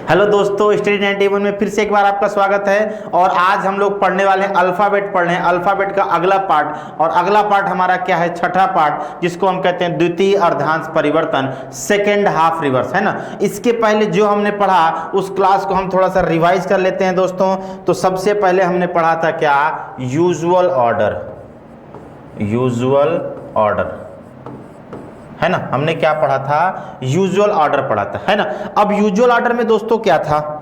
Hello दोस्तों, study 91 में फिर से एक बार आपका स्वागत है। और आज हम लोग पढ़ने वाले हैं अल्फ़ाबेट पढ़ रहे हैं, अल्फ़ाबेट का अगला पार्ट। और अगला पार्ट हमारा क्या है? छठा पार्ट, जिसको हम कहते हैं द्वितीय अर्धांश परिवर्तन, सेकेंड हाफ रिवर्स, है ना। इसके पहले जो हमने पढ़ा उस क्लास को हम थोड़ा सा रिवाइज कर लेते हैं दोस्तों। तो सबसे पहले हमने पढ़ा था क्या? यूजुअल ऑर्डर, यूजुअल ऑर्डर, है ना। हमने क्या पढ़ा था? यूजुअल ऑर्डर पढ़ा था, है ना। अब यूजुअल ऑर्डर में दोस्तों क्या था?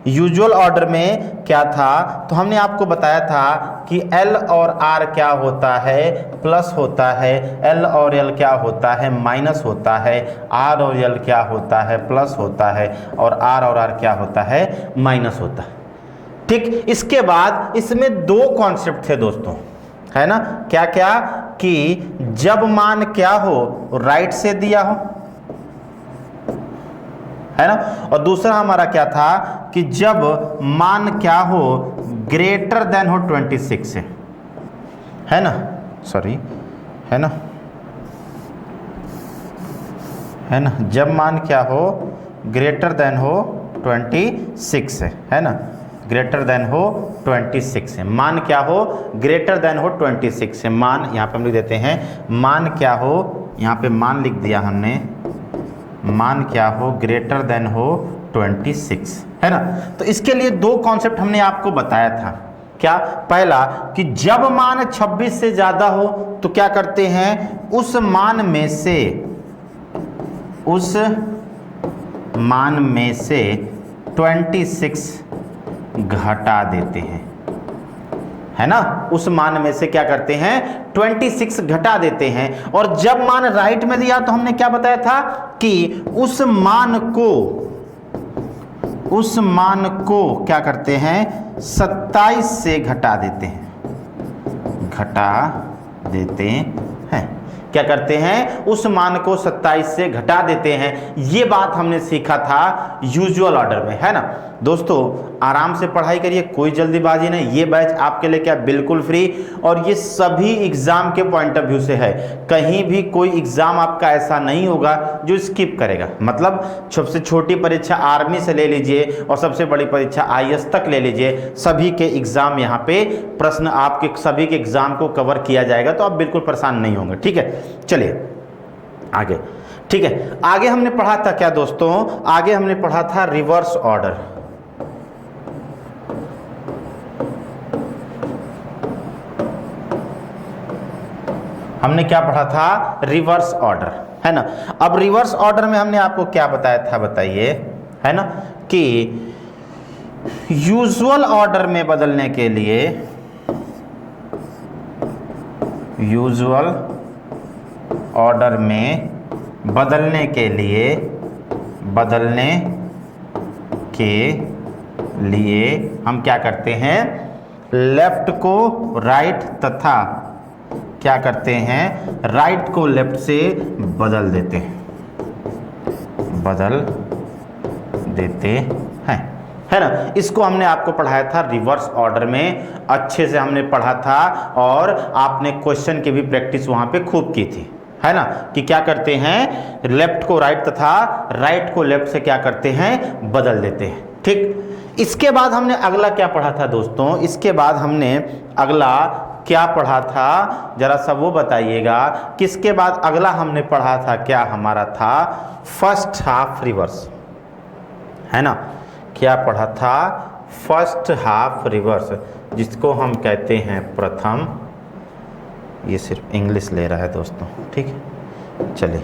यूजुअल ऑर्डर में क्या था? तो हमने आपको बताया था कि L और R क्या होता है? प्लस होता है। L और L क्या होता है? माइनस होता है। R और L क्या होता है? प्लस होता है। और R और R क्या होता है? माइनस होता है। ठीक, इसके बाद इसमें दो कॉन्सेप्ट थे दोस्तों, है ना। क्या क्या? कि जब मान क्या हो? राइट से दिया हो, है ना। और दूसरा हमारा क्या था? कि जब मान क्या हो? ग्रेटर देन हो 26 से, है ना। सॉरी, है ना, है ना। जब मान क्या हो? ग्रेटर देन हो 26 से, है ना। ग्रेटर देन हो 26 से। मान क्या हो? ग्रेटर देन हो 26 से। मान यहाँ पे हम लिख देते हैं, मान क्या हो? यहाँ पे मान लिख दिया हमने। मान क्या हो? ग्रेटर देन हो 26, है ना। तो इसके लिए दो कॉन्सेप्ट हमने आपको बताया था। क्या? पहला कि जब मान 26 से ज्यादा हो तो क्या करते हैं? उस मान में से, उस मान में से 26 घटा देते हैं, है ना। उस मान में से क्या करते हैं? 26 घटा देते हैं। और जब मान राइट में दिया तो हमने क्या बताया था? कि उस मान को क्या करते हैं? 27 से घटा देते हैं, घटा देते हैं। क्या करते हैं? उस मान को 27 से घटा देते हैं। ये बात हमने सीखा था यूजुअल ऑर्डर में, है ना। दोस्तों आराम से पढ़ाई करिए, कोई जल्दीबाजी नहीं। ये बैच आपके लिए क्या? बिल्कुल फ्री। और ये सभी एग्जाम के पॉइंट ऑफ व्यू से है। कहीं भी कोई एग्जाम आपका ऐसा नहीं होगा जो स्किप करेगा। मतलब सबसे छोटी परीक्षा आर्मी से ले लीजिए और सबसे बड़ी परीक्षा IAS तक ले लीजिए, सभी के एग्जाम यहाँ पे प्रश्न आपके सभी के एग्जाम को कवर किया जाएगा। तो आप बिल्कुल परेशान नहीं होंगे, ठीक है। चलिए आगे, ठीक है। आगे हमने पढ़ा था क्या दोस्तों? आगे हमने पढ़ा था रिवर्स ऑर्डर। हमने क्या पढ़ा था? रिवर्स ऑर्डर, है ना। अब रिवर्स ऑर्डर में हमने आपको क्या बताया था? बताइए, है ना, कि यूजुअल ऑर्डर में बदलने के लिए, यूजुअल ऑर्डर में बदलने के लिए हम क्या करते हैं? लेफ्ट को राइट तथा क्या करते हैं? राइट को लेफ्ट से बदल देते हैं, है ना। इसको हमने आपको पढ़ाया था रिवर्स ऑर्डर में, अच्छे से हमने पढ़ा था। और आपने क्वेश्चन की भी प्रैक्टिस वहां पे खूब की थी, है ना। कि क्या करते हैं? लेफ्ट को राइट तथा राइट को लेफ्ट से क्या करते हैं? बदल देते हैं, ठीक। इसके बाद हमने अगला क्या पढ़ा था दोस्तों? इसके बाद हमने अगला क्या पढ़ा था? जरा सब वो बताइएगा। किसके बाद अगला हमने पढ़ा था? क्या हमारा था? फर्स्ट हाफ रिवर्स, है ना। क्या पढ़ा था? फर्स्ट हाफ रिवर्स, जिसको हम कहते हैं प्रथम। ये सिर्फ इंग्लिश ले रहा है दोस्तों, ठीक है। चलिए,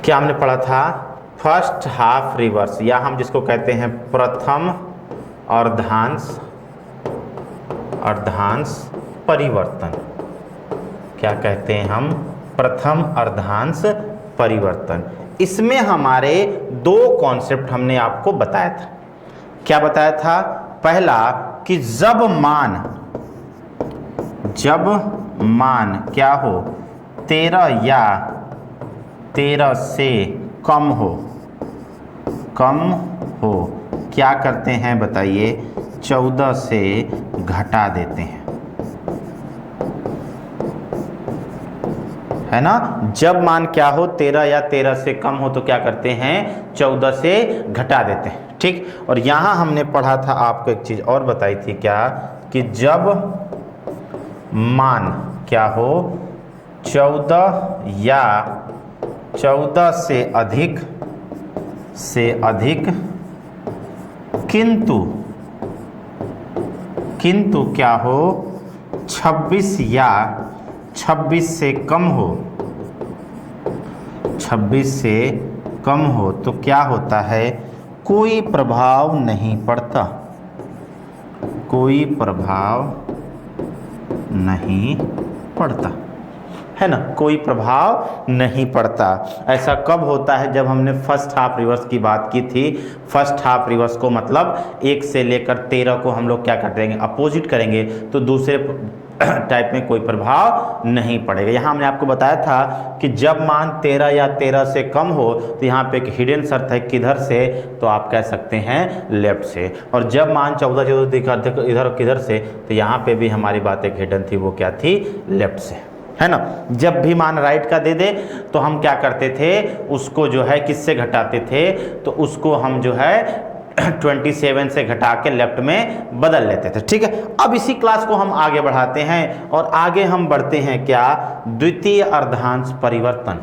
क्या हमने पढ़ा था? फर्स्ट हाफ रिवर्स, या हम जिसको कहते हैं प्रथम अर्धांश परिवर्तन। क्या कहते हैं हम? प्रथम अर्धांश परिवर्तन। इसमें हमारे दो कॉन्सेप्ट हमने आपको बताया था। क्या बताया था? पहला कि जब मान क्या हो? 13 या 13 से कम हो, क्या करते हैं? बताइए। 14 से घटा देते हैं, है ना। जब मान क्या हो 13 या 13 से कम हो तो क्या करते हैं 14 से घटा देते हैं, ठीक। और यहाँ हमने पढ़ा था आपको एक चीज़ और बताई थी क्या, कि जब मान क्या हो 14 या 14 से अधिक किंतु क्या हो 26 या 26 से कम हो, 26 से कम हो तो क्या होता है, कोई प्रभाव नहीं पड़ता, कोई प्रभाव नहीं पड़ता, है ना, कोई प्रभाव नहीं पड़ता। ऐसा कब होता है, जब हमने फर्स्ट हाफ रिवर्स की बात की थी। फर्स्ट हाफ रिवर्स को मतलब 1 से लेकर 13 को हम लोग क्या कर देंगे, अपोजिट करेंगे, तो दूसरे टाइप में कोई प्रभाव नहीं पड़ेगा। यहाँ हमने आपको बताया था कि जब मान 13 या 13 से कम हो तो यहाँ पे एक हिडन शर्त है, किधर से, तो आप कह सकते हैं लेफ्ट से। और जब मान 14 इधर किधर से, तो यहाँ पे भी हमारी बात एक हिडन थी, वो क्या थी, लेफ्ट से, है ना। जब भी मान राइट का दे दे तो हम क्या करते थे, उसको जो है किससे घटाते थे, तो उसको हम जो है 27 से घटा के लेफ्ट में बदल लेते थे, ठीक है। अब इसी क्लास को हम आगे बढ़ाते हैं और आगे हम बढ़ते हैं क्या, द्वितीय अर्धांश परिवर्तन,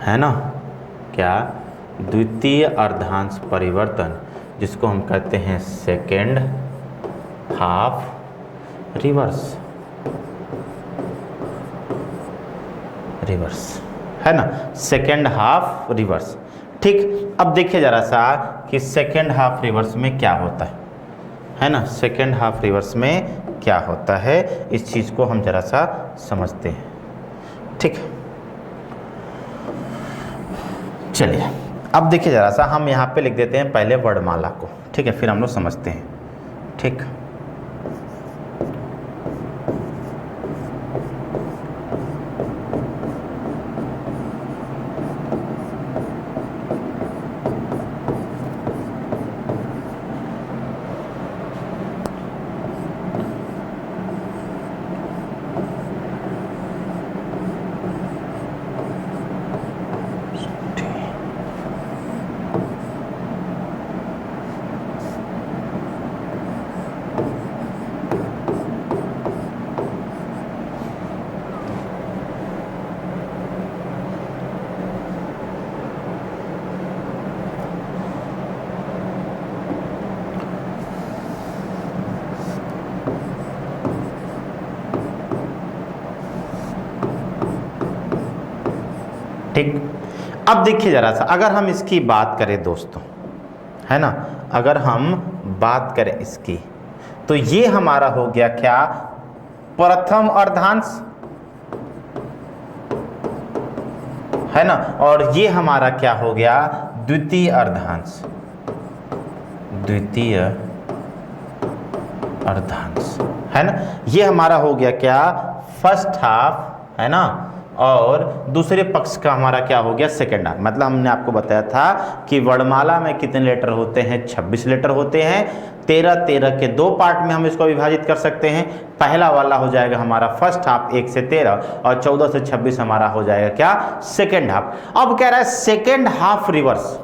है ना, क्या, द्वितीय अर्धांश परिवर्तन, जिसको हम कहते हैं सेकेंड हाफ रिवर्स, है ना, सेकेंड हाफ रिवर्स, ठीक। अब देखिए जरा सा कि सेकेंड हाफ रिवर्स में क्या होता है ना, सेकेंड हाफ रिवर्स में क्या होता है, इस चीज़ को हम जरा सा समझते हैं, ठीक। चलिए अब देखिए जरा सा, हम यहाँ पे लिख देते हैं पहले वर्णमाला को, ठीक है, फिर हम लोग समझते हैं, ठीक। ठीक। अब देखिए जरा सा, अगर हम इसकी बात करें दोस्तों, है ना, अगर हम बात करें इसकी, तो ये हमारा हो गया क्या, प्रथम अर्धांश, है ना, और ये हमारा क्या हो गया, द्वितीय अर्धांश, द्वितीय अर्धांश, है ना। ये हमारा हो गया क्या, फर्स्ट हाफ, है ना, और दूसरे पक्ष का हमारा क्या हो गया, सेकेंड हाफ। मतलब हमने आपको बताया था कि वर्णमाला में कितने लेटर होते हैं, 26 लेटर होते हैं। 13 के 2 पार्ट में हम इसको विभाजित कर सकते हैं। पहला वाला हो जाएगा हमारा फर्स्ट हाफ 1 से 13, और 14 से 26 हमारा हो जाएगा क्या, सेकेंड हाफ। अब कह रहा है सेकेंड हाफ रिवर्स,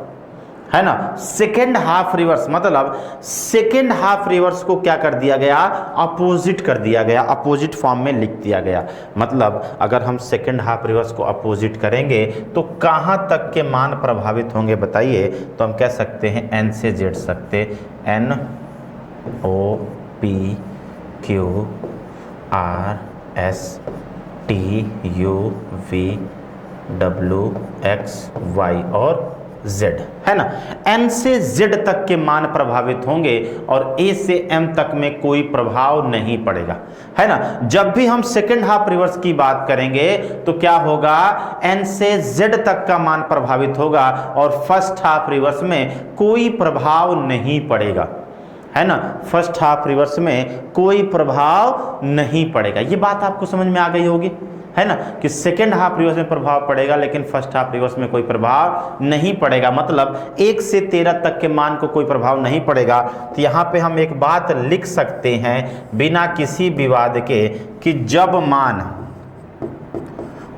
है ना, सेकेंड हाफ रिवर्स, मतलब सेकेंड हाफ रिवर्स को क्या कर दिया गया, अपोजिट कर दिया गया, अपोजिट फॉर्म में लिख दिया गया। मतलब अगर हम सेकेंड हाफ रिवर्स को अपोजिट करेंगे तो कहां तक के मान प्रभावित होंगे बताइए, तो हम कह सकते हैं N से Z सकते, N O P Q R S T U V W X Y और Z, है ना। N से Z तक के मान प्रभावित होंगे और A से M तक में कोई प्रभाव नहीं पड़ेगा, है ना। जब भी हम सेकेंड हाफ रिवर्स की बात करेंगे तो क्या होगा, N से Z तक का मान प्रभावित होगा और फर्स्ट हाफ रिवर्स में कोई प्रभाव नहीं पड़ेगा, है ना। फर्स्ट हाफ रिवर्स में कोई प्रभाव नहीं पड़ेगा। ये बात आपको समझ में आ गई होगी, है ना, कि सेकेंड हाफ रिवर्स में प्रभाव पड़ेगा लेकिन फर्स्ट हाफ रिवर्स में कोई प्रभाव नहीं पड़ेगा। मतलब 1 से 13 तक के मान को कोई प्रभाव नहीं पड़ेगा। तो यहाँ पे हम एक बात लिख सकते हैं बिना किसी विवाद के कि जब मान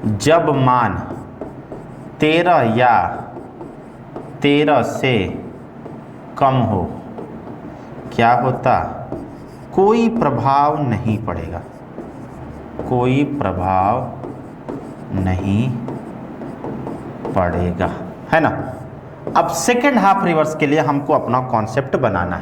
जब मान 13 या 13 से कम हो क्या होता, कोई प्रभाव नहीं पड़ेगा, कोई प्रभाव नहीं पड़ेगा, है ना। अब सेकेंड हाफ रिवर्स के लिए हमको अपना कॉन्सेप्ट बनाना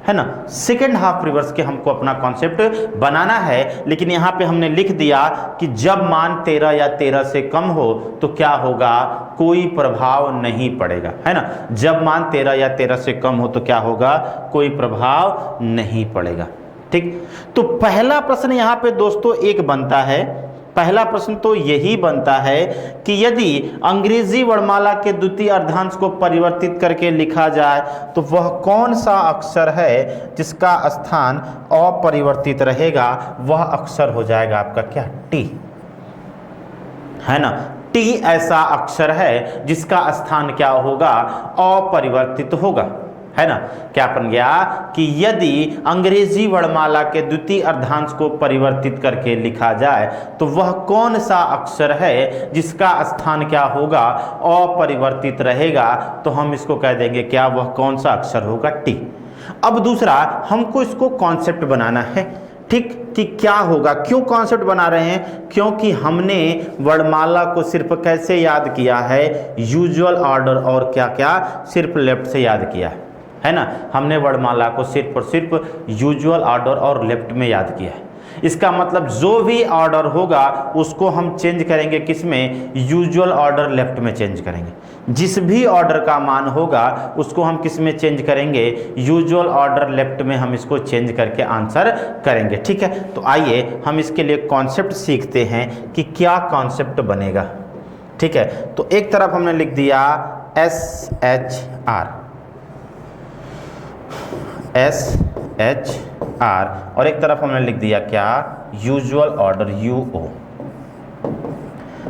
है ना। सेकेंड हाफ रिवर्स के हमको अपना कॉन्सेप्ट बनाना है, लेकिन यहाँ पे हमने लिख दिया कि जब मान 13 या 13 से कम हो तो क्या होगा, कोई प्रभाव नहीं पड़ेगा, है ना। जब मान 13 या 13 से कम हो तो क्या होगा, कोई प्रभाव नहीं पड़ेगा। ठीक, तो पहला प्रश्न यहाँ पे दोस्तों एक बनता है, पहला प्रश्न तो यही बनता है कि यदि अंग्रेजी वर्णमाला के द्वितीय अर्धांश को परिवर्तित करके लिखा जाए तो वह कौन सा अक्षर है जिसका स्थान अपरिवर्तित रहेगा, वह अक्षर हो जाएगा आपका क्या, टी, है ना। टी ऐसा अक्षर है जिसका स्थान क्या होगा, अपरिवर्तित होगा, है ना। क्या बन गया कि यदि अंग्रेजी वर्णमाला के द्वितीय अर्धांश को परिवर्तित करके लिखा जाए तो वह कौन सा अक्षर है जिसका स्थान क्या होगा, अपरिवर्तित रहेगा, तो हम इसको कह देंगे क्या, वह कौन सा अक्षर होगा, टी। अब दूसरा हमको इसको कॉन्सेप्ट बनाना है, ठीक, कि क्या होगा। क्यों कॉन्सेप्ट बना रहे हैं, क्योंकि हमने वर्णमाला को सिर्फ कैसे याद किया है, यूजुअल ऑर्डर और क्या क्या, सिर्फ लेफ्ट से याद किया है ना। हमने वर्णमाला को सिर्फ और सिर्फ यूजुअल ऑर्डर और लेफ्ट में याद किया है। इसका मतलब जो भी ऑर्डर होगा उसको हम चेंज करेंगे किस में, यूजुअल ऑर्डर लेफ्ट में चेंज करेंगे। जिस भी ऑर्डर का मान होगा उसको हम किस में चेंज करेंगे, यूजुअल ऑर्डर लेफ्ट में हम इसको चेंज करके आंसर करेंगे। ठीक है, तो आइए हम इसके लिए कॉन्सेप्ट सीखते हैं कि क्या कॉन्सेप्ट बनेगा। ठीक है, तो एक तरफ हमने लिख दिया SHR, SHR, और एक तरफ हमने लिख दिया क्या, यूजुअल ऑर्डर UO,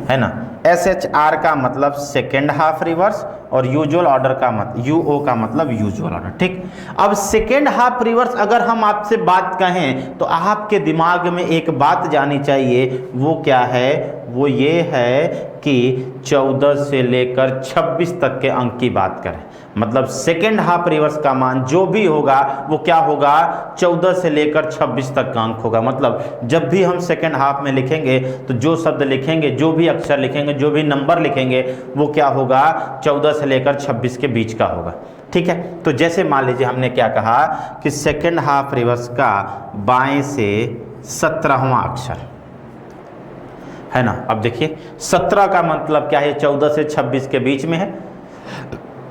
है ना। SHR का मतलब सेकेंड हाफ रिवर्स और यूजुअल ऑर्डर का मतलब UO का मतलब यूजुअल ऑर्डर। ठीक, अब सेकेंड हाफ रिवर्स अगर हम आपसे बात कहें तो आपके दिमाग में एक बात जानी चाहिए, वो क्या है, वो ये है कि 14 से लेकर 26 तक के अंक की बात करें। मतलब सेकेंड हाफ रिवर्स का मान जो भी होगा वो क्या होगा, 14 से लेकर 26 तक का अंक होगा। मतलब जब भी हम सेकेंड हाफ में लिखेंगे तो जो शब्द लिखेंगे, जो भी अक्षर लिखेंगे, जो भी नंबर लिखेंगे वो क्या होगा, 14 से लेकर 26 के बीच का होगा। ठीक है, तो जैसे मान लीजिए हमने क्या कहा कि सेकेंड हाफ रिवर्स का बाएं से 17वां अक्षर, है ना। अब देखिए 17 का मतलब क्या है, 14 से 26 के बीच में है,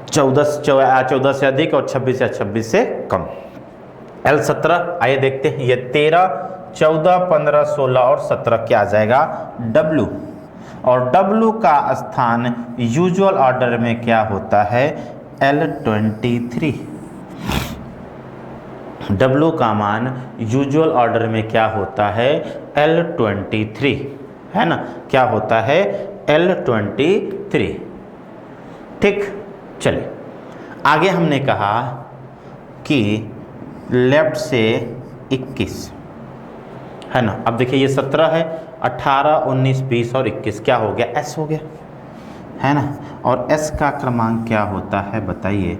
14 से अधिक और 26 या 26 से कम। L17, आइए देखते हैं, ये 13, 14, 15, 16 और 17 क्या आ जाएगा, W, और W का स्थान यूजुअल ऑर्डर में क्या होता है, L23। W का मान यूजुअल ऑर्डर में क्या होता है, L23, है ना। क्या होता है, L23। ठीक, चलिए आगे हमने कहा कि लेफ्ट से 21, है ना। अब देखिए ये 17 है, 18, 19, 20 और 21 क्या हो गया, S हो गया, है ना। और S का क्रमांक क्या होता है बताइए,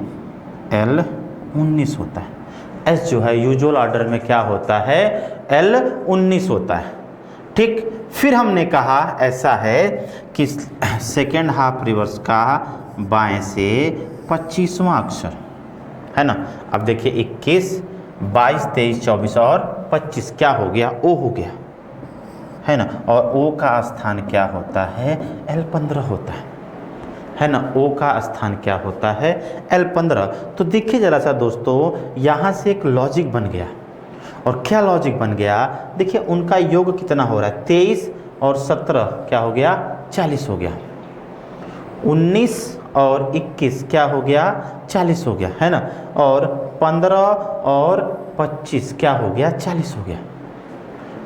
L19 होता है। S जो है यूजुअल ऑर्डर में क्या होता है, L19 होता है। ठीक, फिर हमने कहा ऐसा है कि सेकेंड हाफ रिवर्स का बाएं से 25वां अक्षर, है ना। अब देखिए 21, 22, 23, 24 और 25 क्या हो गया, O हो गया, है ना। और O का स्थान क्या होता है, L15 होता है ना। O का स्थान क्या होता है, L15। तो देखिए जरा सा दोस्तों, यहाँ से एक लॉजिक बन गया। और क्या लॉजिक बन गया, देखिए उनका योग कितना हो रहा है, 23 और 17 क्या हो गया, 40 हो गया। 19 और 21 क्या हो गया, 40 हो गया, है ना। और 15 और 25 क्या हो गया, 40 हो गया,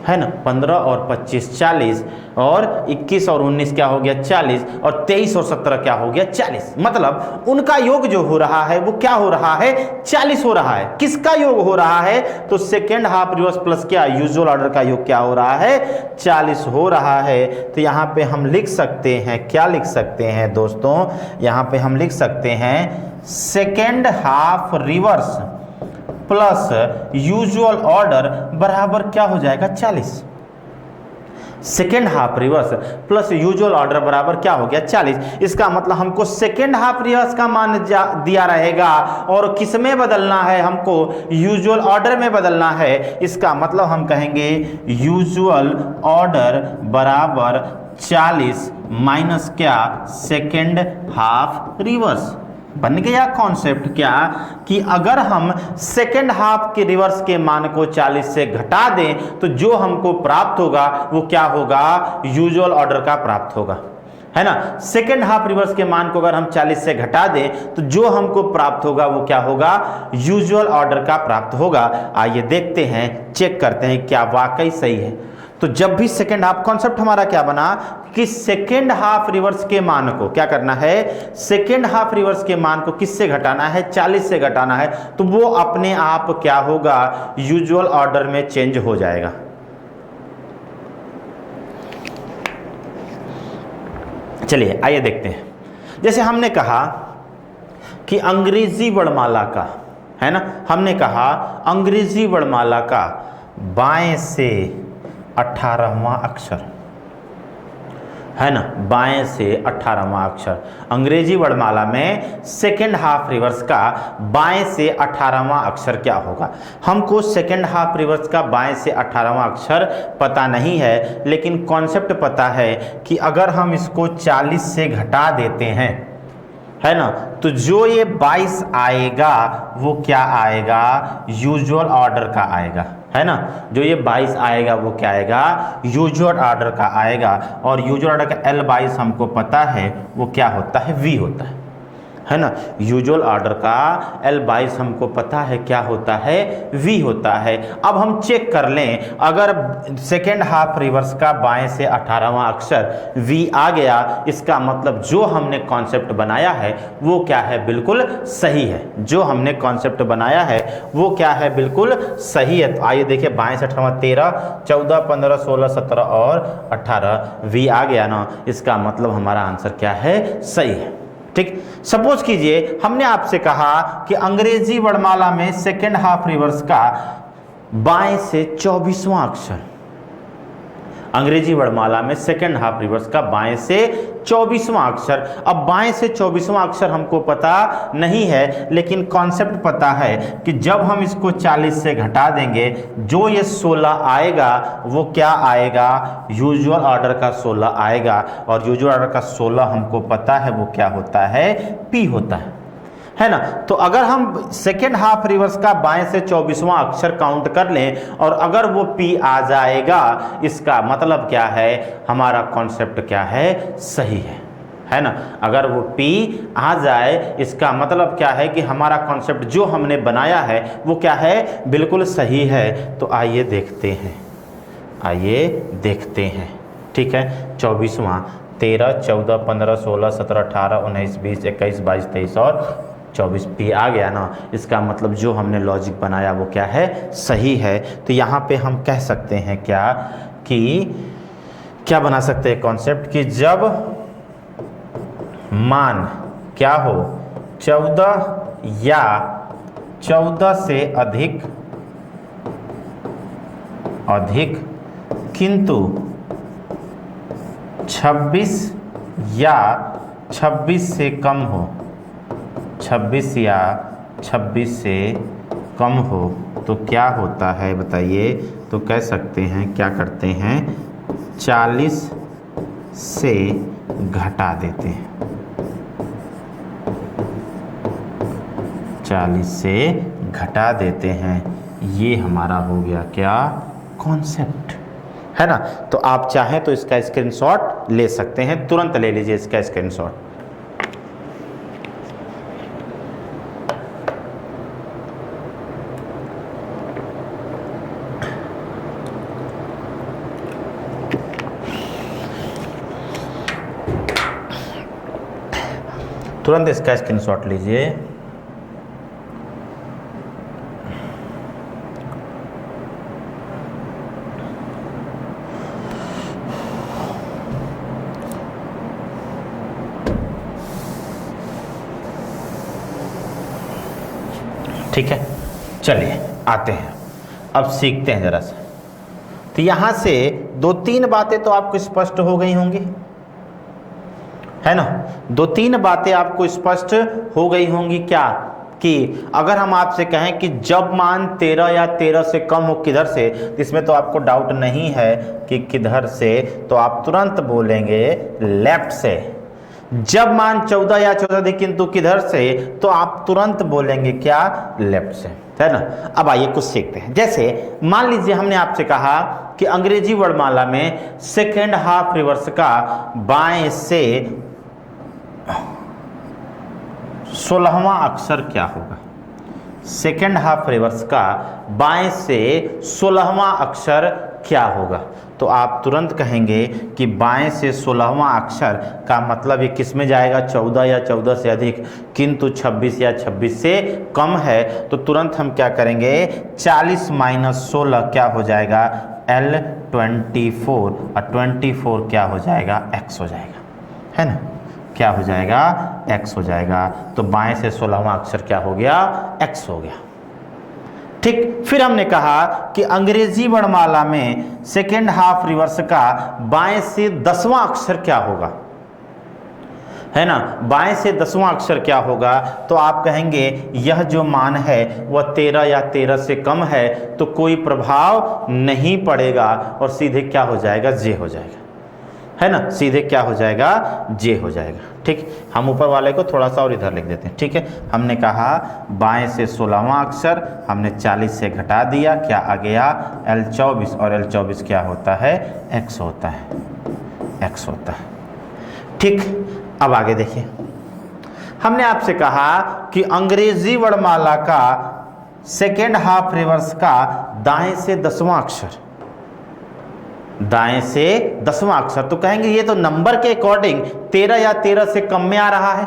है ना, 15 और 25 40, और 21 और 19 क्या हो गया 40, और 23 और 17 क्या हो गया 40। मतलब उनका योग जो हो रहा है वो क्या हो रहा है 40 हो रहा है। किसका योग हो रहा है, तो सेकेंड हाफ रिवर्स प्लस क्या यूजुअल ऑर्डर का योग क्या हो रहा है 40 हो रहा है। तो यहाँ पे हम लिख सकते हैं, क्या लिख सकते हैं दोस्तों, यहाँ पे हम लिख सकते हैं second half reverse plus usual order बराबर क्या हो जाएगा 40। Second half reverse plus usual order बराबर क्या हो गया 40। इसका मतलब हमको सेकेंड हाफ रिवर्स का मान दिया रहेगा और किस में बदलना है, हमको यूजुअल ऑर्डर में बदलना है। इसका मतलब हम कहेंगे यूजुअल ऑर्डर बराबर 40 माइनस क्या सेकेंड हाफ रिवर्स। बन गया कॉन्सेप्ट क्या कि अगर हम सेकेंड हाफ के रिवर्स के मान को 40 से घटा दें तो जो हमको प्राप्त होगा वो क्या होगा यूजुअल ऑर्डर का प्राप्त होगा, है ना। सेकेंड हाफ रिवर्स के मान को अगर हम 40 से घटा दें तो जो हमको प्राप्त होगा वो क्या होगा यूजुअल ऑर्डर का प्राप्त होगा। आइए देखते हैं, चेक करते हैं क्या वाकई सही है। तो जब भी सेकेंड हाफ कॉन्सेप्ट हमारा क्या बना कि सेकेंड हाफ रिवर्स के मान को क्या करना है, सेकेंड हाफ रिवर्स के मान को किससे घटाना है 40 से घटाना है, तो वो अपने आप क्या होगा यूजुअल ऑर्डर में चेंज हो जाएगा। चलिए आइए देखते हैं। जैसे हमने कहा कि अंग्रेजी वर्णमाला का, है ना, हमने कहा अंग्रेजी वर्णमाला का बाएं से 18वां अक्षर, है ना, बाएं से 18वां अक्षर अंग्रेजी वर्णमाला में सेकेंड हाफ रिवर्स का बाएं से 18वां अक्षर क्या होगा। हमको सेकेंड हाफ रिवर्स का बाएं से 18वां अक्षर पता नहीं है, लेकिन कॉन्सेप्ट पता है कि अगर हम इसको 40 से घटा देते हैं, है ना, तो जो ये 22 आएगा वो क्या आएगा यूजुअल ऑर्डर का आएगा, है ना। जो ये 22 आएगा वो क्या आएगा यूजुअल ऑर्डर का आएगा। और यूजुअल ऑर्डर का L22 हमको पता है वो क्या होता है V होता है ना। यूजुअल ऑर्डर का L22 हमको पता है क्या होता है V होता है। अब हम चेक कर लें, अगर सेकेंड हाफ रिवर्स का बाएं से 18वां अक्षर V आ गया, इसका मतलब जो हमने कॉन्सेप्ट बनाया है वो क्या है बिल्कुल सही है। जो हमने कॉन्सेप्ट बनाया है वो क्या है बिल्कुल सही है। तो आइए देखिए, बाएं से 18वां 13 14 15 16 17 और 18 V आ गया ना, इसका मतलब हमारा आंसर क्या है सही है। ठीक, सपोज कीजिए हमने आपसे कहा कि अंग्रेजी वर्णमाला में सेकेंड हाफ रिवर्स का बाएं से 24वां अक्षर, अंग्रेजी वर्णमाला में सेकेंड हाफ रिवर्स का बाएं से 24वां अक्षर। अब बाएं से 24वां अक्षर हमको पता नहीं है, लेकिन कॉन्सेप्ट पता है कि जब हम इसको 40 से घटा देंगे जो ये 16 आएगा वो क्या आएगा यूजुअल ऑर्डर का 16 आएगा। और यूजुअल ऑर्डर का 16 हमको पता है वो क्या होता है P होता है ना। तो अगर हम सेकेंड हाफ रिवर्स का बाएं से 24वां अक्षर काउंट कर लें और अगर वो P आ जाएगा, इसका मतलब क्या है हमारा कॉन्सेप्ट क्या है सही है ना। अगर वो P आ जाए इसका मतलब क्या है कि हमारा कॉन्सेप्ट जो हमने बनाया है वो क्या है बिल्कुल सही है। तो आइए देखते हैं, आइए देखते हैं। ठीक है, 24वां 13 14 15 16 17 18 19 20 21 22 23 और 24 P आ गया ना, इसका मतलब जो हमने लॉजिक बनाया वो क्या है सही है। तो यहाँ पे हम कह सकते हैं क्या कि क्या बना सकते हैं कॉन्सेप्ट कि जब मान क्या हो 14 या 14 से अधिक किंतु 26 या 26 से कम हो, 26 या 26 से कम हो तो क्या होता है बताइए। तो कह सकते हैं क्या करते हैं 40 से घटा देते हैं, 40 से घटा देते हैं। ये हमारा हो गया क्या कॉन्सेप्ट, है ना। तो आप चाहें तो इसका स्क्रीनशॉट ले सकते हैं, तुरंत ले लीजिए इसका स्क्रीनशॉट। तुरंत इसका स्क्रीनशॉट लीजिए। ठीक है, चलिए आते हैं, अब सीखते हैं जरा सा। तो यहां से 2-3 बातें तो आपको स्पष्ट हो गई होंगी, है ना। 2-3 बातें आपको स्पष्ट हो गई होंगी। क्या कि अगर हम आपसे कहें कि जब मान 13 या 13 से कम हो किधर से, तो इसमें तो आपको डाउट नहीं है कि किधर से, तो आप तुरंत बोलेंगे लेफ्ट से। जब मान 14 या 14 अधिक किंतु किधर से, तो आप तुरंत बोलेंगे क्या, लेफ्ट से, है ना। अब आइए कुछ सीखते हैं। जैसे मान लीजिए हमने आपसे कहा कि अंग्रेजी वर्णमाला में सेकेंड हाफ रिवर्स का बाएं से 16वां अक्षर क्या होगा। सेकेंड हाफ रिवर्स का बाएं से 16वां अक्षर क्या होगा। तो आप तुरंत कहेंगे कि बाएं से 16वां अक्षर का मतलब ये किस में जाएगा, 14 या 14 से अधिक किंतु 26 या 26 से कम है। तो तुरंत हम क्या करेंगे, 40 - 16 क्या हो जाएगा, L24, और 24 क्या हो जाएगा, X हो जाएगा, है ना। क्या हो जाएगा, X हो जाएगा। तो बाएं से 16वां अक्षर क्या हो गया, X हो गया। ठीक, फिर हमने कहा कि अंग्रेजी वर्णमाला में सेकेंड हाफ रिवर्स का बाएं से 10वां अक्षर क्या होगा, है ना। बाएं से 10वां अक्षर क्या होगा, तो आप कहेंगे यह जो मान है वह 13 या 13 से कम है, तो कोई प्रभाव नहीं पड़ेगा और सीधे क्या हो जाएगा, जे हो जाएगा, है ना। सीधे क्या हो जाएगा, जे हो जाएगा। ठीक, हम ऊपर वाले को थोड़ा सा और इधर लिख देते हैं। ठीक है, हमने कहा बाएं से 16वां अक्षर हमने 40 से घटा दिया, क्या आ गया, L24, और L24 क्या होता है, X होता है, X होता है। ठीक, अब आगे देखिए, हमने आपसे कहा कि अंग्रेजी वर्णमाला का सेकेंड हाफ रिवर्स का दाएं से 10वां अक्षर, दाएं से 10वां अक्षर, तो कहेंगे ये तो नंबर के अकॉर्डिंग 13 या 13 से कम में आ रहा है।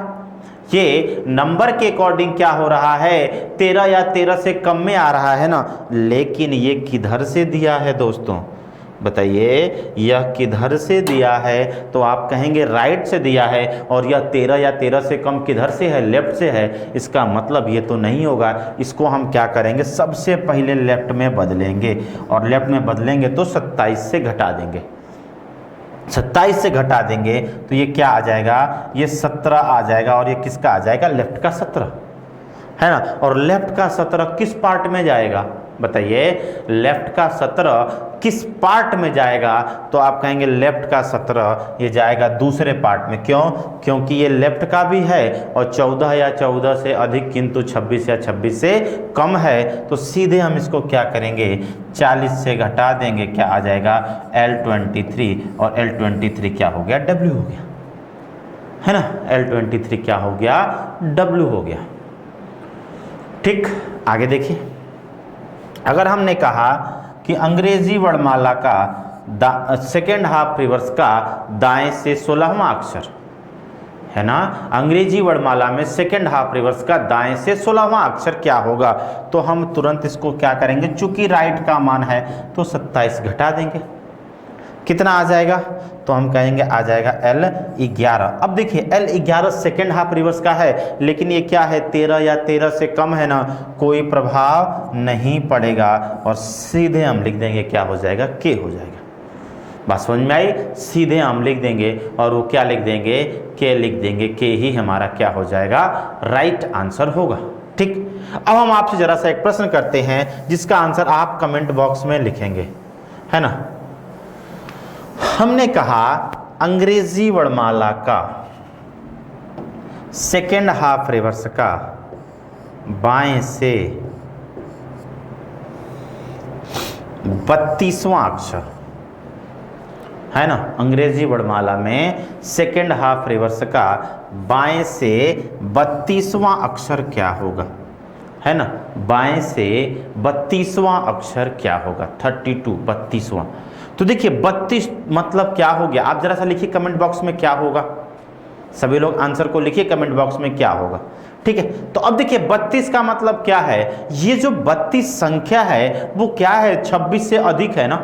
ये नंबर के अकॉर्डिंग क्या हो रहा है, 13 या 13 से कम में आ रहा है ना। लेकिन ये किधर से दिया है दोस्तों, बताइए, यह किधर से दिया है, तो आप कहेंगे राइट से दिया है, और यह 13 या 13 से कम किधर से है, लेफ्ट से है। इसका मतलब ये तो नहीं होगा। इसको हम क्या करेंगे, सबसे पहले लेफ्ट में बदलेंगे, और लेफ्ट में बदलेंगे तो 27 से घटा देंगे, 27 से घटा देंगे तो ये क्या आ जाएगा, ये 17 आ जाएगा, और ये किसका आ जाएगा, लेफ्ट का 17, है ना। और लेफ्ट का 17 किस पार्ट में जाएगा, बताइए, लेफ्ट का 17 किस पार्ट में जाएगा, तो आप कहेंगे लेफ्ट का 17 ये जाएगा दूसरे पार्ट में। क्यों, क्योंकि ये लेफ्ट का भी है, और 14 या 14 से अधिक किंतु 26 या 26 से कम है। तो सीधे हम इसको क्या करेंगे, 40 से घटा देंगे, क्या आ जाएगा, L23, और L23 क्या हो गया, W हो गया, है ना। L23 क्या हो गया, W हो गया। ठीक, आगे देखिए, अगर हमने कहा कि अंग्रेजी वर्णमाला का सेकेंड हाफ रिवर्स का दाएं से 16वां अक्षर, है ना, अंग्रेजी वर्णमाला में सेकेंड हाफ रिवर्स का दाएं से 16वां अक्षर क्या होगा, तो हम तुरंत इसको क्या करेंगे, चूंकि राइट का मान है तो 27 घटा देंगे, कितना आ जाएगा, तो हम कहेंगे आ जाएगा L11। अब देखिए L11 सेकेंड हाफ रिवर्स का है, लेकिन ये क्या है, 13 या 13 से कम है ना, कोई प्रभाव नहीं पड़ेगा, और सीधे हम लिख देंगे क्या हो जाएगा, K हो जाएगा। बात समझ में आई, सीधे हम लिख देंगे, और वो क्या लिख देंगे, K लिख देंगे, K ही हमारा क्या हो जाएगा, राइट आंसर होगा। ठीक, अब हम आपसे जरा सा एक प्रश्न करते हैं जिसका आंसर आप कमेंट बॉक्स में लिखेंगे, है ना। हमने कहा अंग्रेजी वर्णमाला का सेकेंड हाफ रिवर्स का बाएं से 32वां अक्षर, है ना। अंग्रेजी वर्णमाला में सेकेंड हाफ रिवर्स का बाएं से 32वां अक्षर क्या होगा, है ना। बाएं से 32वां अक्षर क्या होगा, 32, 32वां। तो देखिए 32 मतलब क्या हो गया, आप जरा सा लिखिए कमेंट बॉक्स में क्या होगा, सभी लोग आंसर को लिखिए कमेंट बॉक्स में क्या होगा। ठीक है, तो अब देखिए 32 का मतलब क्या है, ये जो 32 संख्या है वो क्या है, 26 से अधिक है ना।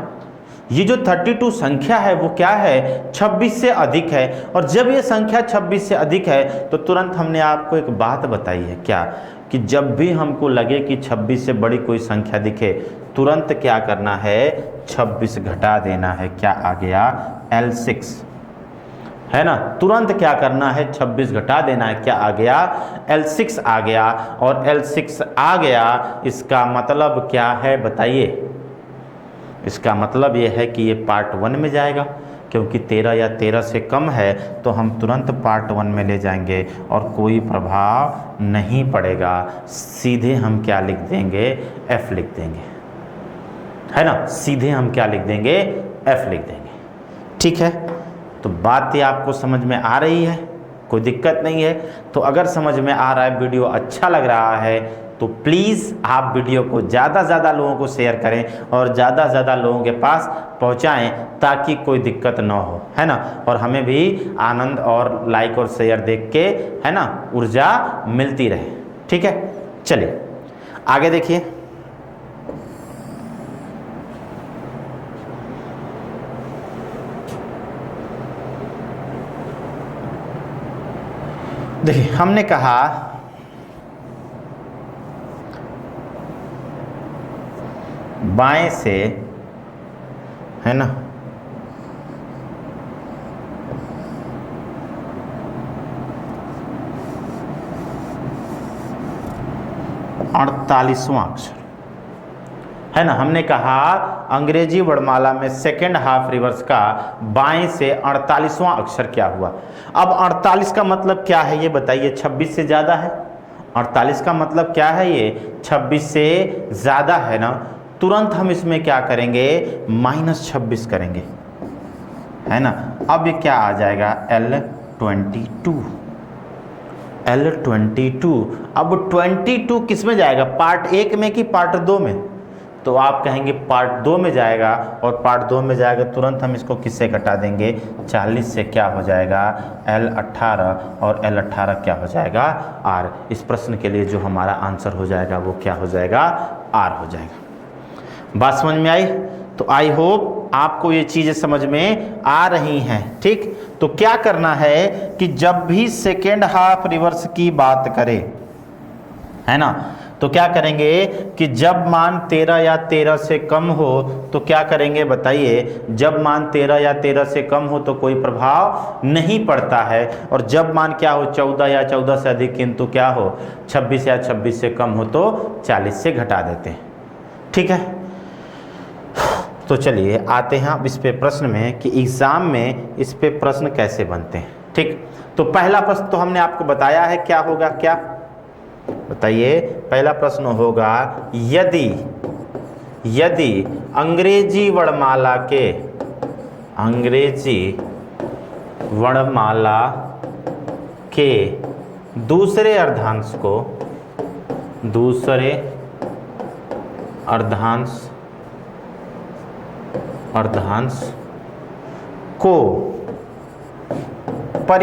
ये जो 32 संख्या है वो क्या है, 26 से अधिक है। और जब ये संख्या 26 से अधिक है तो तुरंत हमने आपको एक बात बताई है, क्या, कि जब भी हमको लगे कि 26 से बड़ी कोई संख्या दिखे, तुरंत क्या करना है, 26 घटा देना है। क्या आ गया, L6 है ना, तुरंत क्या करना है, 26 घटा देना है। क्या आ गया, L6 आ गया। और L6 आ गया, इसका मतलब क्या है बताइए। इसका मतलब ये है कि ये पार्ट 1 में जाएगा, क्योंकि 13 या 13 से कम है तो हम तुरंत पार्ट 1 में ले जाएंगे और कोई प्रभाव नहीं पड़ेगा। सीधे हम क्या लिख देंगे, F लिख देंगे, है ना, सीधे हम क्या लिख देंगे, F लिख देंगे। ठीक है, तो बात ये आपको समझ में आ रही है, कोई दिक्कत नहीं है। तो अगर समझ में आ रहा है, वीडियो अच्छा लग रहा है, तो प्लीज़ आप वीडियो को ज़्यादा से ज़्यादा लोगों को शेयर करें और ज़्यादा से ज़्यादा लोगों के पास पहुंचाएं, ताकि कोई दिक्कत ना हो, है ना। और हमें भी आनंद और लाइक और शेयर देख के, है ना, ऊर्जा मिलती रहे। ठीक है, चलिए आगे देखिए। देखिए हमने कहा बाएं से, है ना, अड़तालीसवां अक्षर, है ना। हमने कहा अंग्रेजी वर्णमाला में सेकेंड हाफ रिवर्स का बाएं से 48वां अक्षर क्या हुआ। अब 48 का मतलब क्या है ये बताइए, 26 से ज़्यादा है। 48 का मतलब क्या है, ये 26 से ज़्यादा है ना। तुरंत हम इसमें क्या करेंगे, -26 करेंगे, है ना। अब ये क्या आ जाएगा, L22। L22। अब 22 किस में जाएगा, पार्ट 1 में कि पार्ट 2 में, तो आप कहेंगे पार्ट 2 में जाएगा। और पार्ट 2 में जाएगा, तुरंत हम इसको किससे घटा देंगे, 40 से। क्या हो जाएगा, L18। और L18 क्या हो जाएगा, R। इस प्रश्न के लिए जो हमारा आंसर हो जाएगा वो क्या हो जाएगा, R हो जाएगा। बात समझ में आई। तो आई होप आपको ये चीज़ें समझ में आ रही हैं। ठीक, तो क्या करना है कि जब भी सेकेंड हाफ रिवर्स की बात करें, है ना, तो क्या करेंगे कि जब मान 13 या 13 से कम हो तो क्या करेंगे बताइए। जब मान 13 या 13 से कम हो तो कोई प्रभाव नहीं पड़ता है। और जब मान क्या हो, 14 या 14 से अधिक, किंतु क्या हो, 26 या 26 से कम हो तो 40 से घटा देते हैं। ठीक है, तो चलिए आते हैं अब इस पे प्रश्न में कि एग्ज़ाम में इस पे प्रश्न कैसे बनते हैं। ठीक, तो पहला प्रश्न तो हमने आपको बताया है क्या होगा, क्या बताइए। पहला प्रश्न होगा, यदि अंग्रेजी वर्णमाला के दूसरे अर्धांश को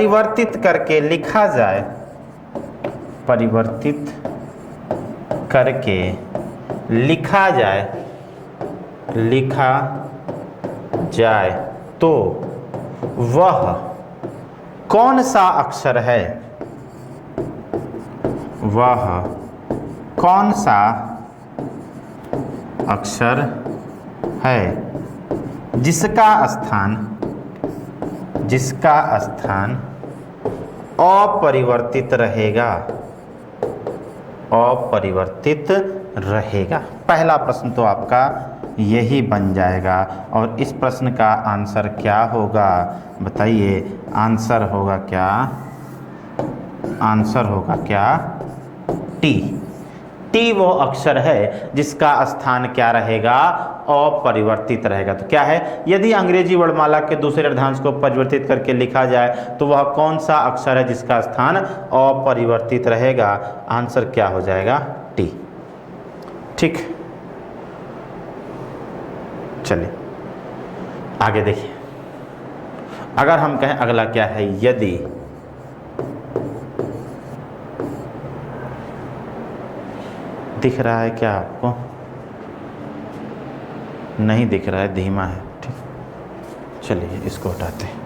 परिवर्तित करके लिखा जाए तो वह कौन सा अक्षर है, वह कौन सा अक्षर है जिसका स्थान अपरिवर्तित रहेगा। पहला प्रश्न तो आपका यही बन जाएगा। और इस प्रश्न का आंसर क्या होगा बताइए। आंसर होगा क्या, टी वो अक्षर है जिसका स्थान क्या रहेगा, अपरिवर्तित रहेगा। तो क्या है, यदि अंग्रेजी वर्णमाला के दूसरे अर्धांश को परिवर्तित करके लिखा जाए तो वह कौन सा अक्षर है जिसका स्थान अपरिवर्तित रहेगा। आंसर क्या हो जाएगा, टी। ठीक, चलिए आगे देखिए। अगर हम कहें अगला क्या है, दिख रहा है क्या आपको? नहीं दिख रहा है, धीमा है। ठीक, चलिए इसको हटाते हैं।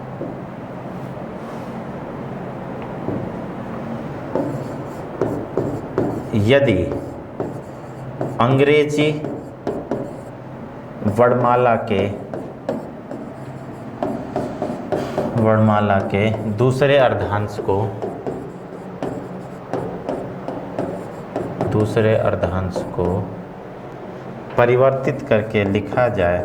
यदि अंग्रेजी वर्णमाला के दूसरे अर्धांश को परिवर्तित करके लिखा जाए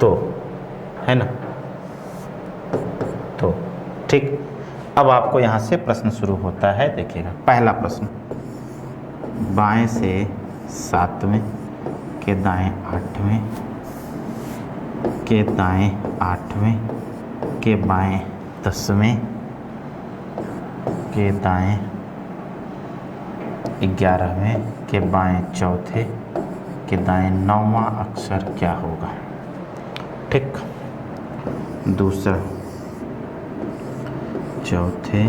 तो, है ना? तो ठीक, अब आपको यहाँ से प्रश्न शुरू होता है। देखिएगा पहला प्रश्न, बाएं से 7वें के दाएं 8वें के दाएं 8वें के बाएं 10वें के दाएं 11वें के बाएं चौथे के दाएं 9वां अक्षर क्या होगा? ठीक, दूसरा, चौथे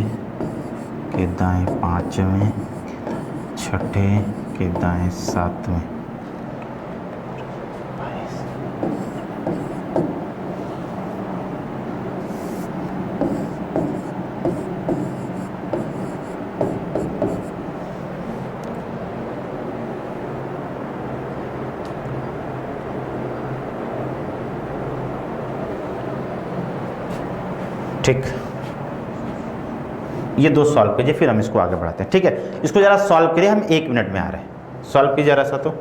के दाएं 5वें, छठे के दाएं 7वें। ठीक, ये दो सॉल्व कीजिए, फिर हम इसको आगे बढ़ाते हैं। ठीक है, इसको जरा सॉल्व करिए, हम 1 मिनट में आ रहे हैं। सॉल्व कीजिए जरा सा तो।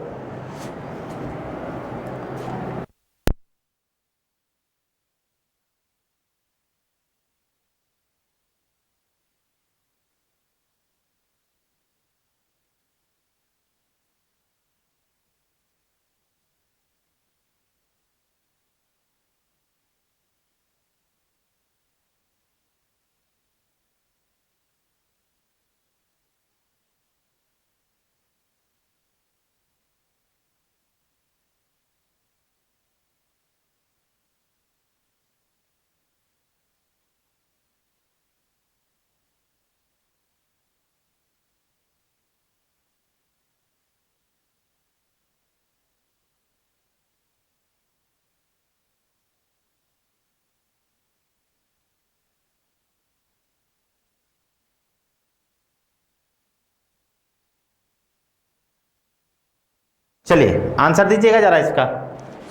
चलिए आंसर दीजिएगा जरा इसका,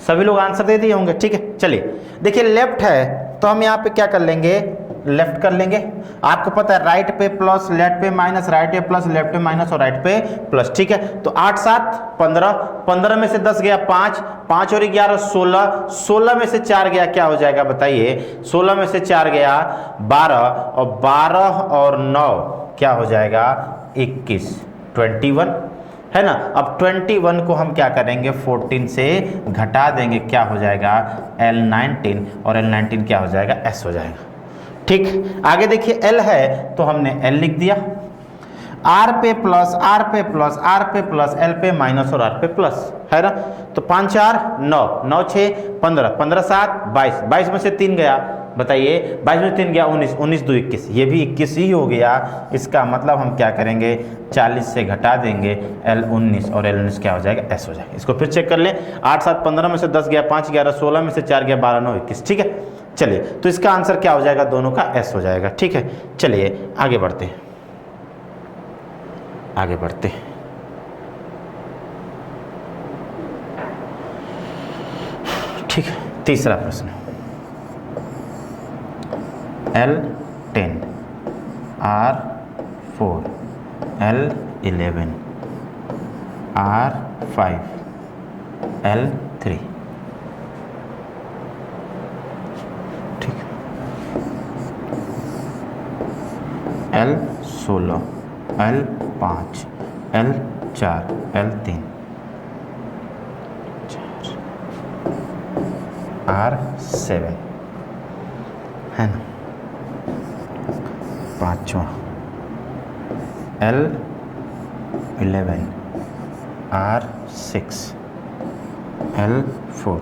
सभी लोग आंसर दे दिए होंगे। ठीक है, चलिए देखिए लेफ्ट है तो हम यहाँ पे क्या कर लेंगे, लेफ्ट कर लेंगे। आपको पता है राइट पे प्लस, लेफ्ट पे माइनस, राइट पे प्लस, लेफ्ट पे माइनस और राइट पे प्लस। ठीक है, तो 8 7 15, 15 में से 10 गया 5, 5 और 11 16, 16 में से 4 गया क्या हो जाएगा बताइए? 16 में से 4 गया 12 और 12 और 9 क्या हो जाएगा? 21, 21 है ना। अब 21 को हम क्या करेंगे, 14 से घटा देंगे, क्या हो जाएगा? L19 और L19 क्या हो जाएगा? S हो जाएगा। ठीक, आगे देखिए L है तो हमने L लिख दिया, R पे प्लस, R पे प्लस, R पे प्लस, L पे माइनस और R पे प्लस, है ना। तो 5 4 9, 9 6 15, 15 7 22, 22 में से 3 गया, बताइए 22 में 3 गया 19, 19 2 21, ये भी 21 ही हो गया। इसका मतलब हम क्या करेंगे, 40 से घटा देंगे L19 और L19 क्या हो जाएगा? S हो जाएगा। इसको फिर चेक कर लें, 8 7 15 में से 10 गया, 5 11, 16 में से 4 गया, 12 9 21। ठीक है, चलिए तो इसका आंसर क्या हो जाएगा? दोनों का S हो जाएगा। ठीक है, चलिए आगे बढ़ते हैं, आगे बढ़ते हैं। ठीक है, तीसरा प्रश्न, L10 R4 L11 R5 L3। ठीक, L16 L5 L4 L3 R7 है ना। पांचवा L11 R6 L4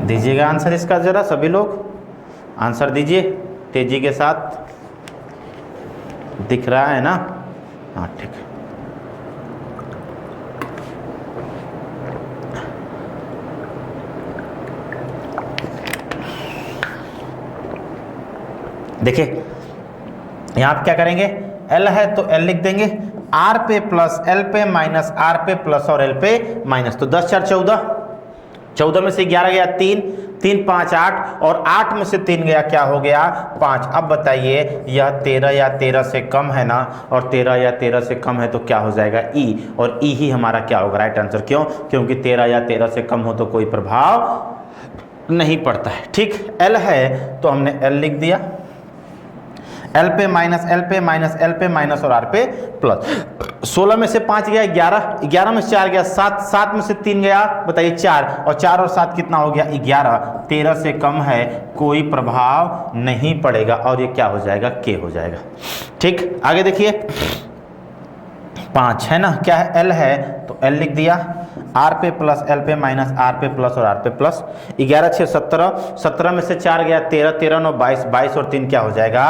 दीजिएगा आंसर इसका, जरा सभी लोग आंसर दीजिए तेजी के साथ। दिख रहा है ना? हाँ ठीक है। देखिए यहाँ आप क्या करेंगे, L है तो L लिख देंगे, R पे प्लस L पे माइनस R पे प्लस और L पे माइनस। तो 10 4 14, 14 में से 11 गया 3, 3 5 8 और 8 में से 3 गया क्या हो गया 5। अब बताइए यह 13 या 13 से कम है ना, और 13 या 13 से कम है तो क्या हो जाएगा E, और E ही हमारा क्या होगा राइट आंसर। क्यों? क्योंकि 13 या 13 से कम हो तो कोई प्रभाव नहीं पड़ता है। ठीक, L है तो हमने L लिख दिया, L पे माइनस L पे माइनस L पे माइनस और R पे प्लस। 16 में से 5 गया 11, 11 में से 4 गया 7, 7 में से 3 गया बताइए 4, और 4 और 7 कितना हो गया 11। 13 से कम है कोई प्रभाव नहीं पड़ेगा, और ये क्या हो जाएगा K हो जाएगा। ठीक, आगे देखिए 5 है ना, क्या है L है तो L लिख दिया, R पे प्लस L पे माइनस R पे प्लस और R पे प्लस। 11 6 17, 17 में से 4 गया 13, 13 9 22, 22 और 3 क्या हो जाएगा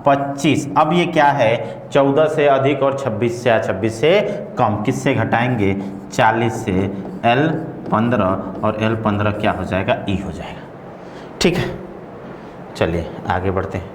25। अब ये क्या है 14 से अधिक और 26 से या 26 से कम, किससे घटाएंगे 40 से, L 15 और L 15 क्या हो जाएगा E हो जाएगा। ठीक है, चलिए आगे बढ़ते हैं।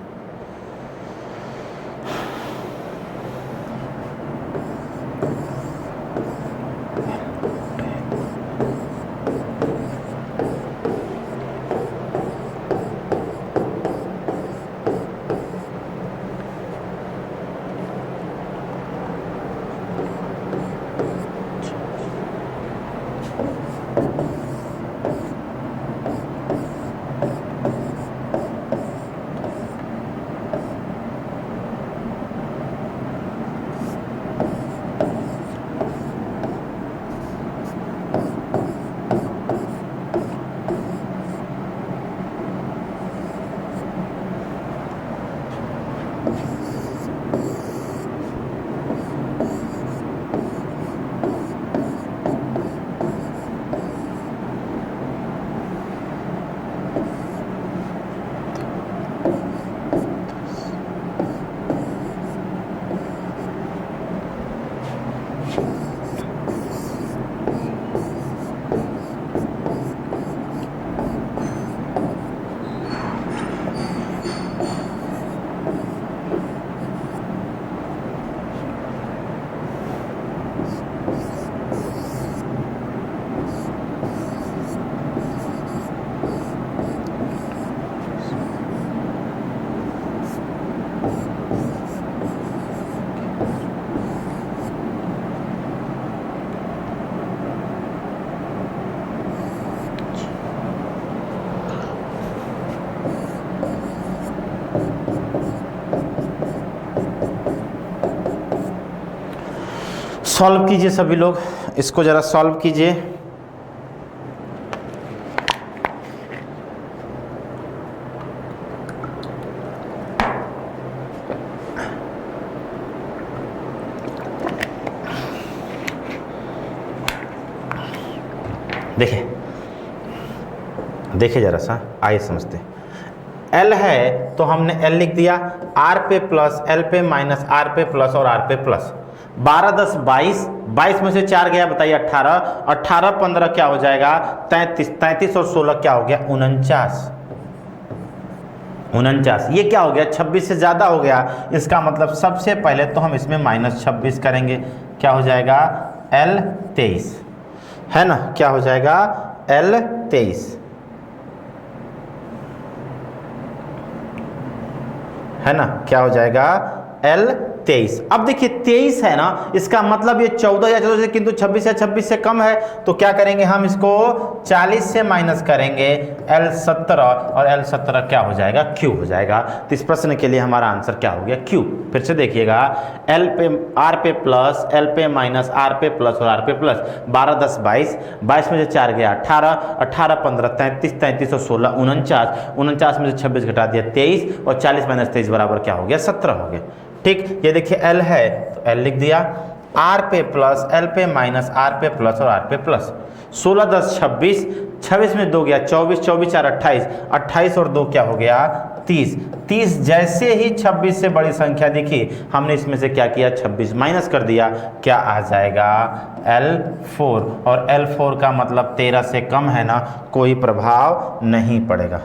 सॉल्व कीजिए सभी लोग, इसको जरा सॉल्व कीजिए। देखिए देखिए जरा सा, आइए समझते हैं। L है तो हमने L लिख दिया, R पे प्लस L पे माइनस R पे प्लस और R पे प्लस। 12 10 22, 22 में से 4 गया बताइए 18, 18 15 क्या हो जाएगा 33, 33 और 16 क्या हो गया 49, 49। ये क्या हो गया 26 से ज़्यादा हो गया, इसका मतलब सबसे पहले तो हम इसमें माइनस 26 करेंगे, क्या हो जाएगा L 23 है ना, क्या हो जाएगा L 23 है ना, क्या हो जाएगा L 23। अब देखिए 23 है ना, इसका मतलब ये 14 या 14 से, किंतु 26 या 26 से कम है, तो क्या करेंगे हम इसको 40 से माइनस करेंगे L 17, और L 17 क्या हो जाएगा Q हो जाएगा। तो इस प्रश्न के लिए हमारा आंसर क्या हो गया Q। फिर से देखिएगा, L पे R पे प्लस, L पे माइनस, R पे प्लस और R पे प्लस। 12 10 22, 22 में से 4 गया 18, 18 15 33, 33 और 16 49, 49 में से 26 घटा दिया 23, और 40 माइनस 23 बराबर क्या हो गया 17 हो गया। ठीक, ये देखिए L है तो L लिख दिया, R पे प्लस, L पे माइनस, R पे प्लस और R पे प्लस। 16 10 26, 26 में 2 गया 24, 24 4 28, 28 और 2 क्या हो गया 30, 30 जैसे ही 26 से बड़ी संख्या दिखी हमने इसमें से क्या किया 26 माइनस कर दिया, क्या आ जाएगा L4, और L4 का मतलब 13 से कम है ना, कोई प्रभाव नहीं पड़ेगा,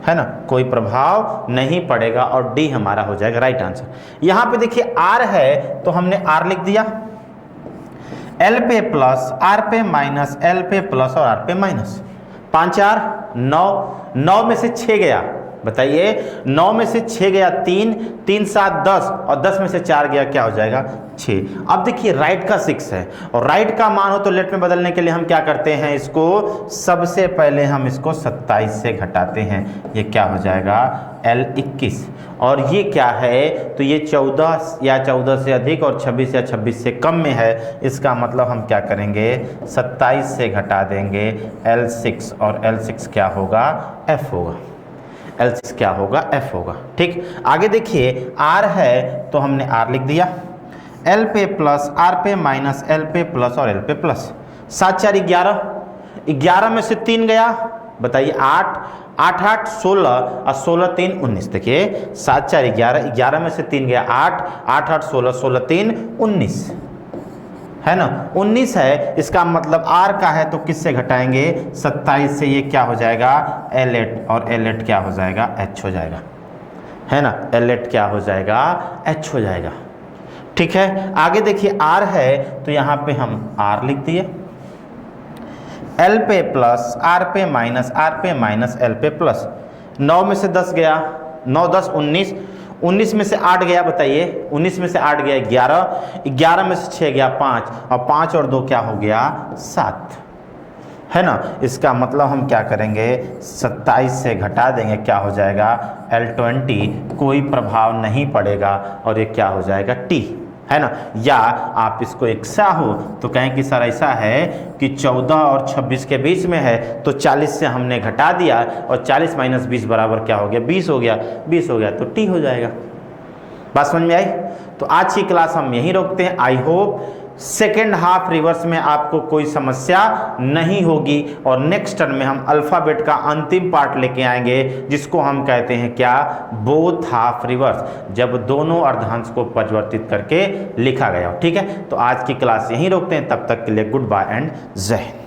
है ना, कोई प्रभाव नहीं पड़ेगा, और डी हमारा हो जाएगा राइट आंसर। यहां पे देखिए R है तो हमने R लिख दिया, L पे प्लस, R पे माइनस, L पे प्लस और R पे माइनस, 5 4 9, 9 में से 6 गया, बताइए 9 में से 6 गया 3, 3 7 10, और 10 में से 4 गया, क्या हो जाएगा 6। अब देखिए राइट का 6 है, और राइट का मान हो तो लेफ्ट में बदलने के लिए हम क्या करते हैं, इसको सबसे पहले हम इसको 27 से घटाते हैं, ये क्या हो जाएगा L21, और ये क्या है तो ये 14 या 14 से अधिक और 26 या 26 से कम में है, इसका मतलब हम क्या करेंगे 27 से घटा देंगे L6, और L6 क्या होगा F होगा, L6 क्या होगा F होगा। ठीक, आगे देखिए R है तो हमने R लिख दिया, L पे प्लस, R पे माइनस, L पे प्लस और L पे प्लस, 7 4 11, 11 में से 3 गया, बताइए 8, 8 8 16 और 16 3 19, देखिए 7 4 11, 11 में से 3 गया 8, 8 8 16, 16 3 19, है ना 19 है, इसका मतलब R का है तो किससे घटाएंगे 27 से, ये क्या हो जाएगा L8, और L8 क्या हो जाएगा H हो जाएगा, है ना, L8 क्या हो जाएगा H हो जाएगा। ठीक है, आगे देखिए R है तो यहाँ पे हम R लिख दिए, L पे प्लस, R पे माइनस, R पे माइनस, L पे प्लस, 9 में से 10 गया, 9 10 19, 19 में से 8 गया, बताइए 19 में से 8 गया 11, 11 में से 6 गया 5, और 5 और 2 क्या हो गया 7, है ना, इसका मतलब हम क्या करेंगे 27 से घटा देंगे, क्या हो जाएगा L20, कोई प्रभाव नहीं पड़ेगा, और ये क्या हो जाएगा T, है ना। या आप इसको एक्सा हो तो कहें कि सर ऐसा है कि 14 और 26 के बीच में है तो 40 से हमने घटा दिया, और 40 माइनस 20 बराबर क्या हो गया 20 हो गया, 20 हो गया तो टी हो जाएगा। बात समझ में आई? तो आज की क्लास हम यहीं रोकते हैं। I hope second half reverse में आपको कोई समस्या नहीं होगी, और नेक्स्ट टर्म में हम अल्फ़ाबेट का अंतिम पार्ट लेके आएंगे जिसको हम कहते हैं क्या, बोथ हाफ रिवर्स, जब दोनों अर्धांश को परिवर्तित करके लिखा गया हो। ठीक है, तो आज की क्लास यहीं रोकते हैं, तब तक के लिए गुड बाय एंड जय हिंद।